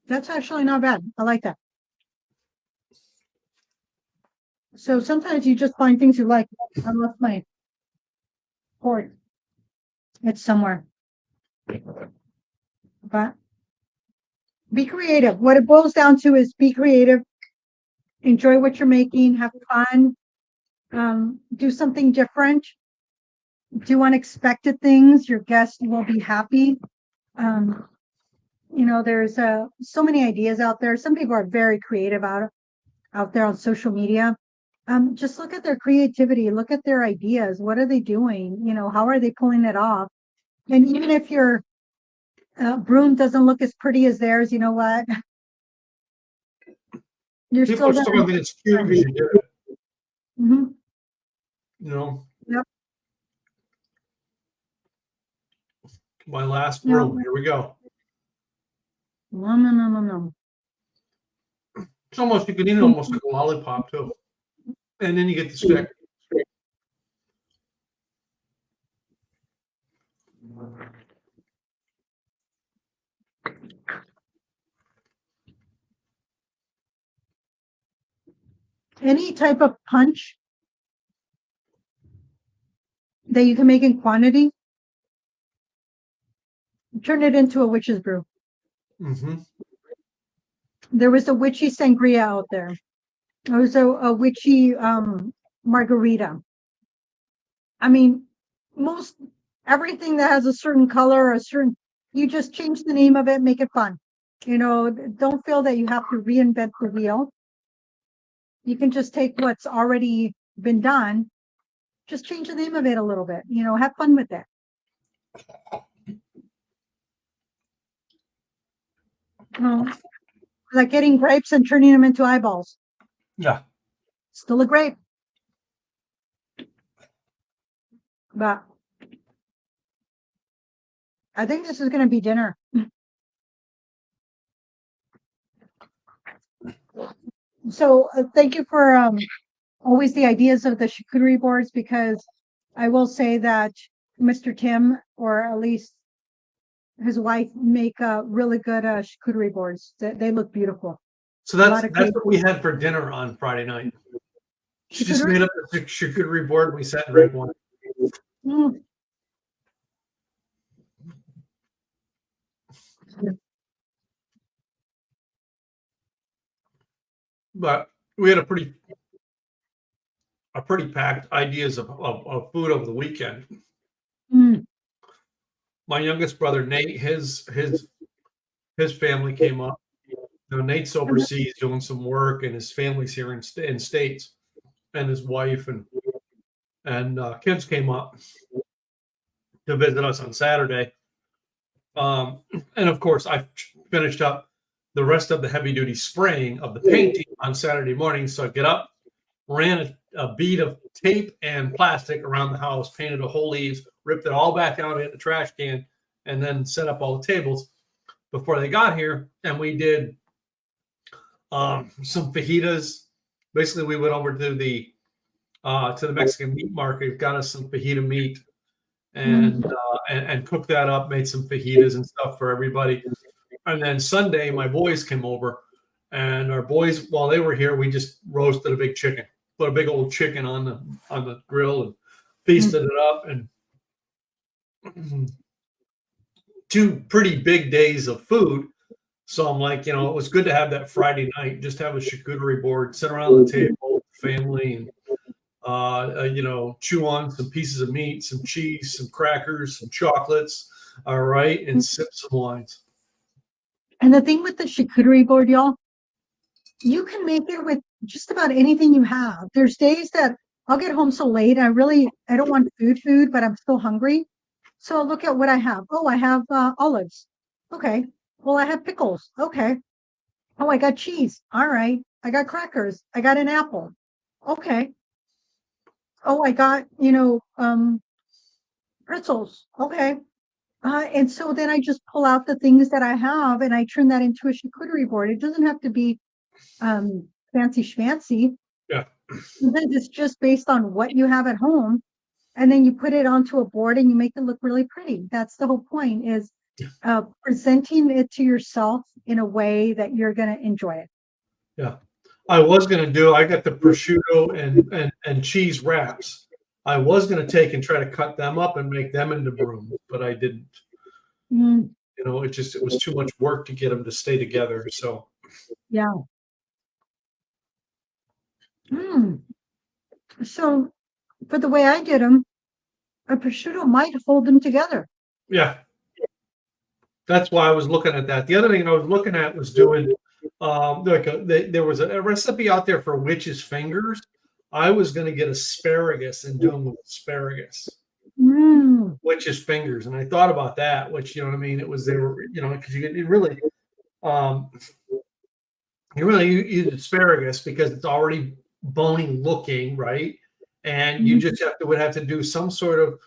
that's actually not bad. I like that. So sometimes you just find things you like. I lost my cord. It's somewhere. But be creative. What it boils down to is be creative. Enjoy what you're making. Have fun. Do something different. Do unexpected things. Your guests will be happy. There's so many ideas out there. Some people are very creative out there on social media. Just look at their creativity, look at their ideas. What are they doing? How are they pulling it off? And even if your broom doesn't look as pretty as theirs, you know what? You're People still are still going to think it's cute because you did it. Mm-hmm. Yep. My last broom. Here we go. No. It's almost, you can eat it almost like a lollipop too. And then you get the stick. Any type of punch that you can make in quantity, turn it into a witch's brew. Mm-hmm. There was a witchy sangria out there. There was a witchy margarita. I mean, everything that has a certain color or you just change the name of it, make it fun. Don't feel that you have to reinvent the wheel. You can just take what's already been done, just change the name of it a little bit, have fun with it. Like getting grapes and turning them into eyeballs. Yeah. Still a grape. But I think this is going to be dinner. So thank you for always the ideas of the charcuterie boards, because I will say that Mr. Tim, or at least his wife, make really good charcuterie boards. They look beautiful. So that's what we had for dinner on Friday night. She just made up a charcuterie board. We sat and drank wine. But we had a pretty packed ideas of food over the weekend. My youngest brother Nate, his family came up. Nate's overseas doing some work, and his family's here in States, and his wife and kids came up to visit us on Saturday. And of course, I finished up the rest of the heavy duty spraying of the painting on Saturday morning. So I get up, ran a bead of tape and plastic around the house, painted a whole leaves, ripped it all back out in the trash can, and then set up all the tables before they got here. And we did some fajitas. Basically, we went over to the Mexican meat market, got us some fajita meat, and cooked that up, made some fajitas and stuff for everybody. And then Sunday, my boys came over, and our boys, while they were here, we just roasted a big chicken, put a big old chicken on the grill and feasted it up. And 2 pretty big days of food. So I'm like, it was good to have that Friday night, just have a charcuterie board, sit around the table, family, and chew on some pieces of meat, some cheese, some crackers, some chocolates, all right, and sip some wines. And the thing with the charcuterie board, y'all, you can make it with just about anything you have. There's days that I'll get home so late. I don't want food, but I'm still hungry. So I'll look at what I have. Oh, I have olives. Okay. Well, I have pickles. Okay. Oh, I got cheese. All right. I got crackers. I got an apple. Okay. Oh, I got, pretzels. Okay. And so then I just pull out the things that I have and I turn that into a charcuterie board. It doesn't have to be fancy schmancy. Yeah. Sometimes it's just based on what you have at home. And then you put it onto a board and you make it look really pretty. That's the whole point, is presenting it to yourself in a way that you're going to enjoy it. Yeah. I got the prosciutto and cheese wraps. I was going to take and try to cut them up and make them into brooms, but I didn't. It was too much work to get them to stay together. So, yeah. So, for the way I did them, a prosciutto might hold them together. Yeah. That's why I was looking at that. The other thing I was looking at was doing, there was a recipe out there for witch's fingers. I was going to get asparagus and do them with asparagus. Witch's fingers, and I thought about that. Which you because you really use asparagus because it's already bony looking, right? And you just would have to do some sort of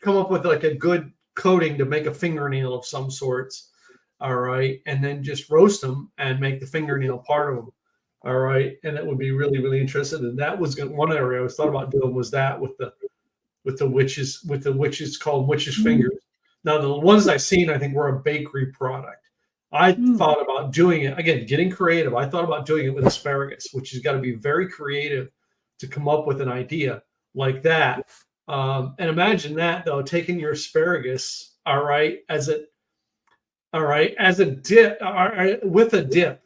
come up with like a good coating to make a fingernail of some sorts, all right, and then just roast them and make the fingernail part of them, all right, and it would be really, really interesting. And that was one area I was thought about doing, was that with the witches called witches fingers. Now the ones I've seen, I think, were a bakery product. I thought about doing it again, getting creative. I thought about doing it with asparagus, which has got to be very creative to come up with an idea like that. And imagine that, though, taking your asparagus, all right, as a dip, with a dip,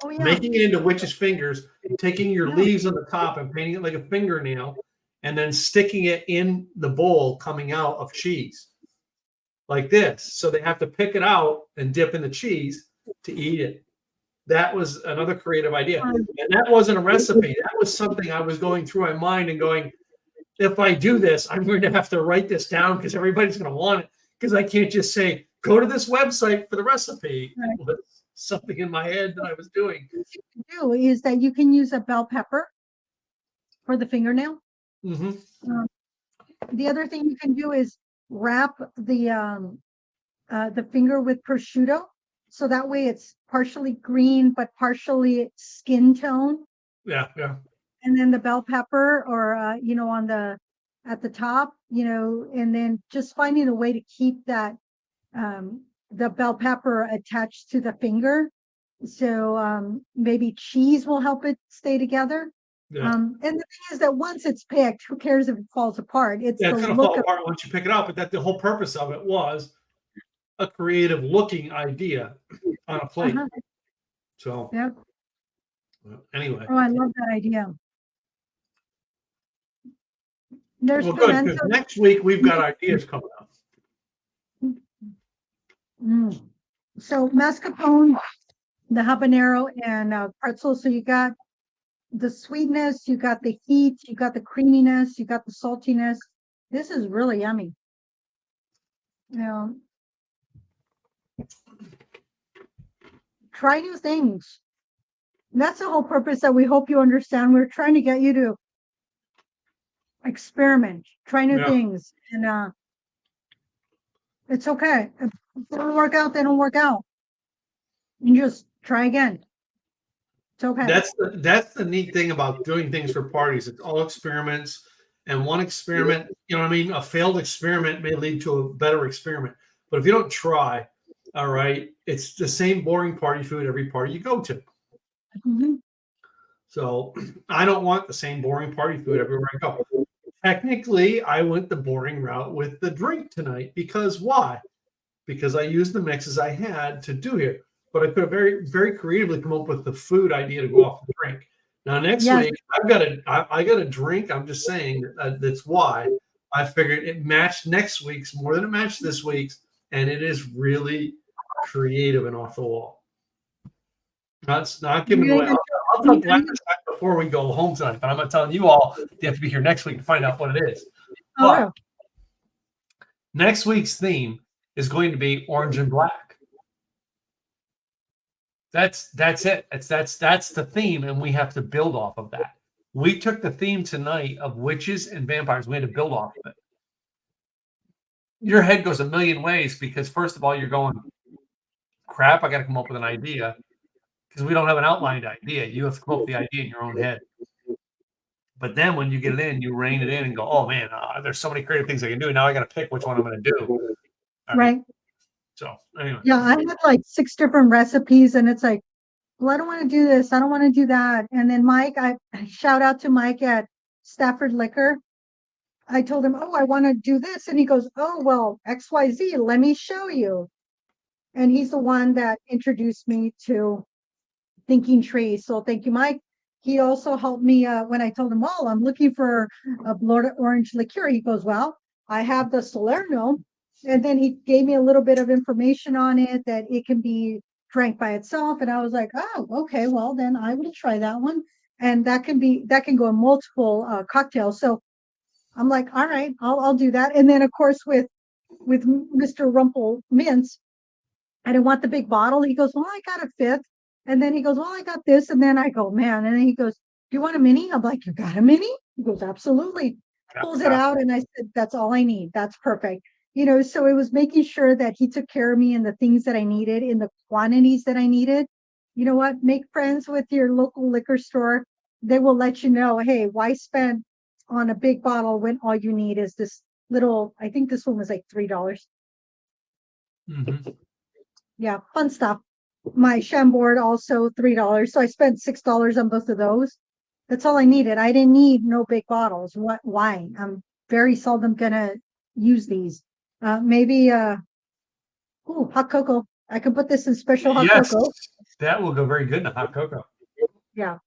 making it into witch's fingers, taking your leaves on the top and painting it like a fingernail, and then sticking it in the bowl coming out of cheese like this. So they have to pick it out and dip in the cheese to eat it. That was another creative idea. And that wasn't a recipe. That was something I was going through my mind and going, if I do this, I'm going to have to write this down because everybody's going to want it. Because I can't just say, go to this website for the recipe. Right. It was something in my head that I was doing. What you can do is that you can use a bell pepper for the fingernail. The other thing you can do is wrap the finger with prosciutto, so that way it's partially green but partially skin tone. Yeah. And then the bell pepper, or at the top, and then just finding a way to keep that the bell pepper attached to the finger. So maybe cheese will help it stay together. Yeah. And the thing is that once it's picked, who cares if it falls apart? It's going to fall apart once you pick it out. But that the whole purpose of it was a creative looking idea on a plate. So yeah. Anyway. Oh, I love that idea. There's good. Next week we've got ideas coming up. So mascarpone, the habanero, and pretzel. So you got the sweetness, you got the heat, you got the creaminess, you got the saltiness. This is really yummy. Try new things. That's the whole purpose that we hope you understand. We're trying to get you to experiment, try new things, and it's okay. If they don't work out, they don't work out. You just try again. It's okay. That's the neat thing about doing things for parties. It's all experiments, and one experiment, a failed experiment may lead to a better experiment. But if you don't try, all right, it's the same boring party food every party you go to. So I don't want the same boring party food everywhere I go. Technically, I went the boring route with the drink tonight because why? because I used the mixes I had to do here. But I could have very, very creatively come up with the food idea to go off the drink. Now next Yes. week I got a drink. I'm just saying that's why I figured it matched next week's more than it matched this week's, and it is really creative and off the wall. Not giving away. I'll tell Gladys before we go home tonight, but I'm not telling you all. You have to be here next week to find out what it is. But next week's theme is going to be orange and black. That's it. That's the theme, and we have to build off of that. We took the theme tonight of witches and vampires. We had to build off of it. Your head goes a million ways because first of all, you're going, crap, I got to come up with an idea because we don't have an outlined idea. You have to come up with the idea in your own head. But then when you get it in, you rein it in and go, oh man, there's so many creative things I can do. Now I got to pick which one I'm going to do. Right. So anyway. Yeah, I had like 6 different recipes, and it's like, well, I don't want to do this. I don't want to do that. And then Mike, I shout out to Mike at Stafford Liquor. I told him, oh, I want to do this. And he goes, oh, well, XYZ, let me show you. And he's the one that introduced me to Thinking Trees. So thank you, Mike. He also helped me when I told him, well, I'm looking for a blood orange liqueur. He goes, well, I have the Salerno. And then he gave me a little bit of information on it that it can be drank by itself. And I was like, oh, okay, well, then I will try that one. And that can go in multiple cocktails. So I'm like, all right, I'll do that. And then of course with Mr. Rumple Mints, I didn't want the big bottle. He goes, well, I got a 5th. And then he goes, well, I got this. And then I go, man. And then he goes, do you want a mini? I'm like, you got a mini? He goes, absolutely. Pulls it out. And I said, that's all I need. That's perfect. So it was making sure that he took care of me and the things that I needed in the quantities that I needed. You know what? Make friends with your local liquor store. They will let you know, hey, why spend on a big bottle when all you need is this little, I think this one was like $3. Mm-hmm. Yeah, fun stuff. My Chambord also $3. So I spent $6 on both of those. That's all I needed. I didn't need no big bottles. Why? I'm very seldom gonna use these. Maybe hot cocoa. I can put this in special hot cocoa. That will go very good in a hot cocoa. Yeah.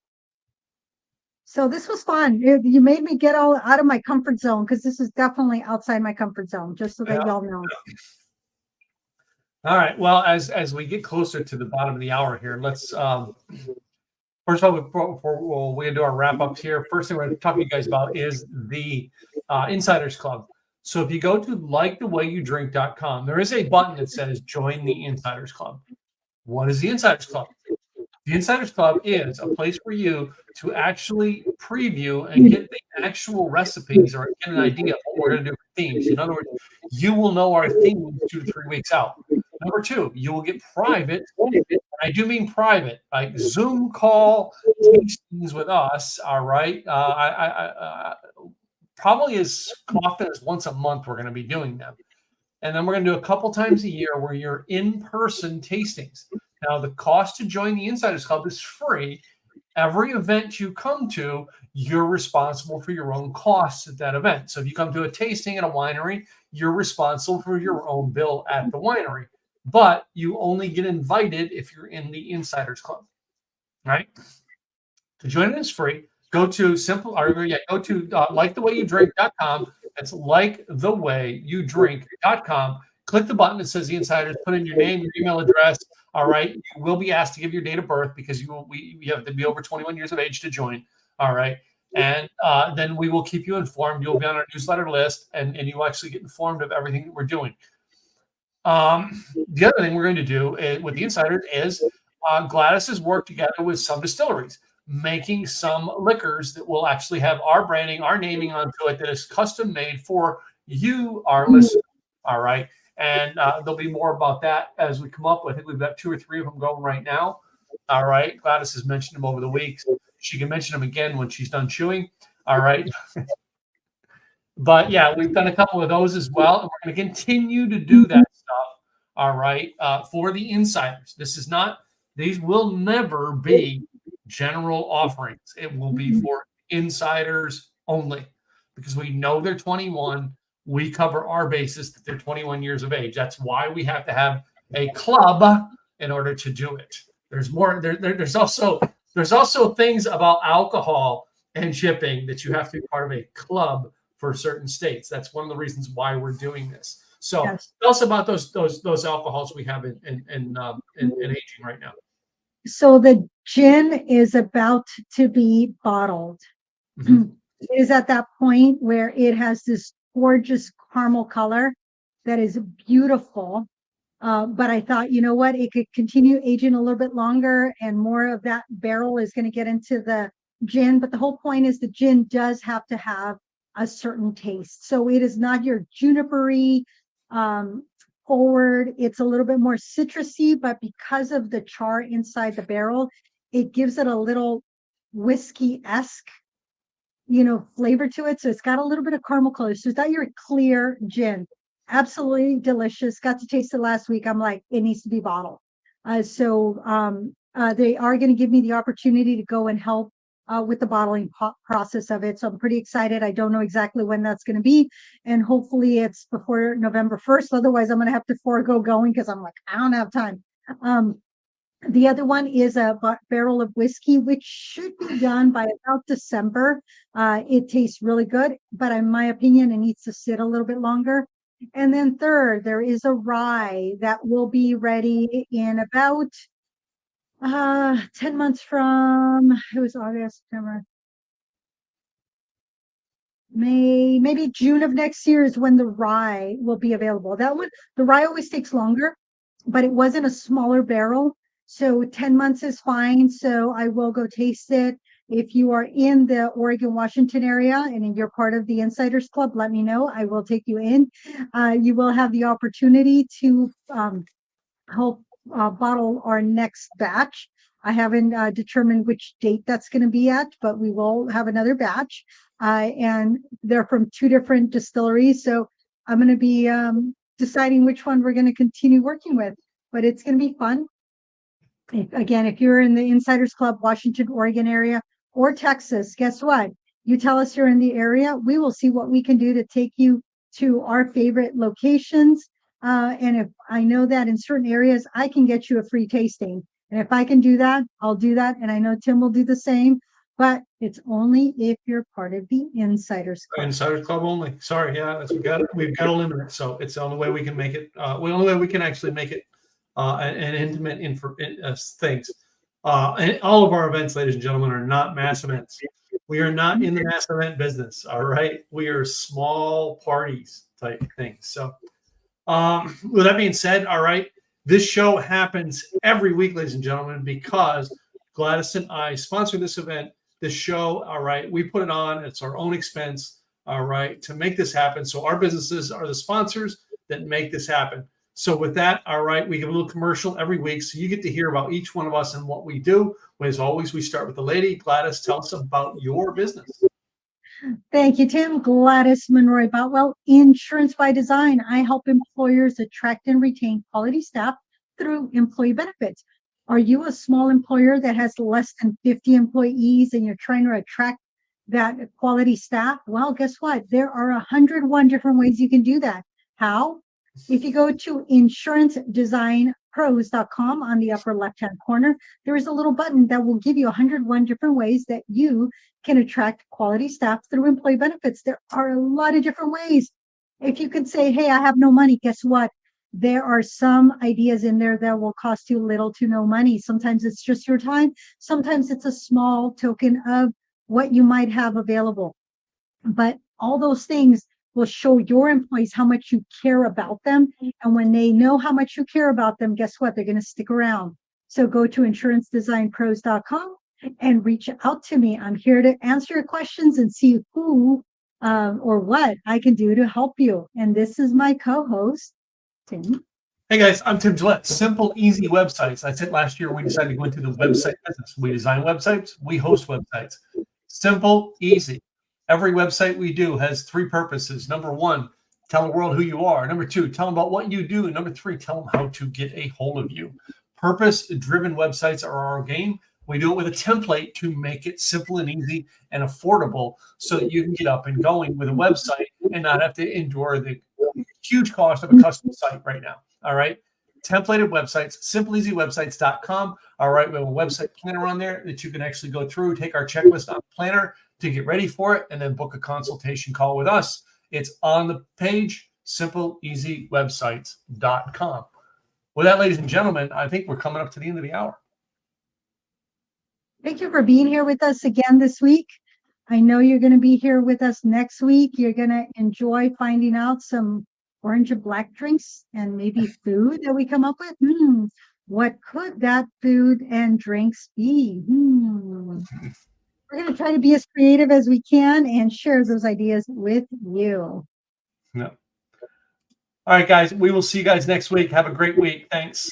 So this was fun. You made me get all out of my comfort zone because this is definitely outside my comfort zone, just so that y'all know. All right. Well, as we get closer to the bottom of the hour here, let's first of all, we're gonna do our wrap ups here. First thing we're gonna talk to you guys about is the Insiders Club. So if you go to likethewayyoudrink.com, there is a button that says join the Insiders Club. What is the Insiders Club? The Insiders Club is a place for you to actually preview and get the actual recipes or get an idea of what we're going to do for themes. In other words, you will know our themes 2 to 3 weeks out. Number 2, you will get private. I do mean private, like Zoom call tastings with us. All right. I probably as often as once a month, we're going to be doing them. And then we're going to do a couple times a year where you're in-person tastings. Now, the cost to join the Insiders Club is free. Every event you come to, you're responsible for your own costs at that event. So if you come to a tasting at a winery, you're responsible for your own bill at the winery. But you only get invited if you're in the Insiders Club. Right? To join it is free. Go to likethewayyoudrink.com. That's likethewayyoudrink.com. Click the button that says the Insiders. Put in your name, your email address. All right. You will be asked to give your date of birth because you have to be over 21 years of age to join. All right. And then we will keep you informed. You'll be on our newsletter list, and you will actually get informed of everything that we're doing. The other thing we're going to do with the Insiders is Gladys has worked together with some distilleries, making some liquors that will actually have our branding, our naming onto it that is custom made for you, our listeners. All right. And there'll be more about that as we come up. I think we've got 2 or 3 of them going right now. All right. Gladys has mentioned them over the weeks. She can mention them again when she's done chewing. All right. But yeah, we've done a couple of those as well. And we're going to continue to do that stuff. All right. For the Insiders. These will never be general offerings. It will be for Insiders only because we know they're 21. we cover our basis that they're 21 years of age. That's why we have to have a club in order to do it. There's more. There's also things about alcohol and shipping that you have to be part of a club for certain states. That's one of the reasons why we're doing this. So Yes. tell us about those alcohols we have in aging right now. So the gin is about to be bottled. Mhm. It is at that point where it has this gorgeous caramel color that is beautiful. But I thought, you know what, it could continue aging a little bit longer and more of that barrel is going to get into the gin. But the whole point is the gin does have to have a certain taste. So it is not your junipery forward. It's a little bit more citrusy, but because of the char inside the barrel, it gives it a little whiskey-esque flavor to it. So it's got a little bit of caramel color. So it's not your clear gin. Absolutely delicious. Got to taste it last week. I'm like, it needs to be bottled. They are going to give me the opportunity to go and help with the bottling process of it. So I'm pretty excited. I don't know exactly when that's going to be. And hopefully it's before November 1st. Otherwise, I'm going to have to forego going because I'm like, I don't have time. The other one is a barrel of whiskey, which should be done by about December. It tastes really good, but in my opinion, it needs to sit a little bit longer. And then third, there is a rye that will be ready in about 10 months from, it was August, September, May, maybe June of next year is when the rye will be available. That one, the rye always takes longer, but it was in a smaller barrel. So 10 months is fine. So I will go taste it. If you are in the Oregon, Washington area and you're part of the Insiders Club, let me know. I will take you in. You will have the opportunity to help bottle our next batch. I haven't determined which date that's going to be at, but we will have another batch. And they're from 2 different distilleries. So I'm going to be deciding which one we're going to continue working with, but it's going to be fun. Again, if you're in the Insiders Club, Washington, Oregon area, or Texas, guess what? You tell us you're in the area, we will see what we can do to take you to our favorite locations. And if I know that in certain areas, I can get you a free tasting. And if I can do that, I'll do that. And I know Tim will do the same, but it's only if you're part of the Insiders Club. Insiders Club only. Sorry, yeah, we've got to limit it. So it's the only way we can make it. The only way we can actually make it an intimate things. And all of our events, ladies and gentlemen, are not mass events. We are not in the mass event business. All right, we are small parties type things. So, with that being said, all right, this show happens every week, ladies and gentlemen, because Gladys and I sponsor this event, this show. All right, we put it on. It's our own expense. All right, to make this happen. So our businesses are the sponsors that make this happen. So with that, all right, we give a little commercial every week. So you get to hear about each one of us and what we do. As always, we start with the lady. Gladys, tell us about your business. Thank you, Tim. Gladys Monroy Boutwell, Insurance by Design. I help employers attract and retain quality staff through employee benefits. Are you a small employer that has less than 50 employees and you're trying to attract that quality staff? Well, guess what? There are 101 different ways you can do that. How? If you go to insurancedesignpros.com on the upper left-hand corner, there is a little button that will give you 101 different ways that you can attract quality staff through employee benefits. There are a lot of different ways. If you could say, hey, I have no money, guess what? There are some ideas in there that will cost you little to no money. Sometimes it's just your time. Sometimes it's a small token of what you might have available. But all those things will show your employees how much you care about them. And when they know how much you care about them, guess what? They're going to stick around. So go to insurancedesignpros.com and reach out to me. I'm here to answer your questions and see who or what I can do to help you. And this is my co-host, Tim. Hey guys, I'm Tim Gillette. Simple, easy websites. I said last year we decided to go into the website business. We design websites, we host websites. Simple, easy. Every website we do has 3 purposes. Number 1, tell the world who you are. Number 2, tell them about what you do. And number 3, tell them how to get a hold of you. Purpose-driven websites are our game. We do it with a template to make it simple and easy and affordable so that you can get up and going with a website and not have to endure the huge cost of a custom site right now. All right. Templated websites, simpleeasywebsites.com. All right. We have a website planner on there that you can actually go through, take our checklist on planner to get ready for it, and then book a consultation call with us. It's on the page, simpleeasywebsites.com. With that, ladies and gentlemen, I think we're coming up to the end of the hour. Thank you for being here with us again this week. I know you're going to be here with us next week. You're going to enjoy finding out some orange and black drinks and maybe food that we come up with. What could that food and drinks be? We're going to try to be as creative as we can and share those ideas with you. Yeah. All right, guys. We will see you guys next week. Have a great week. Thanks.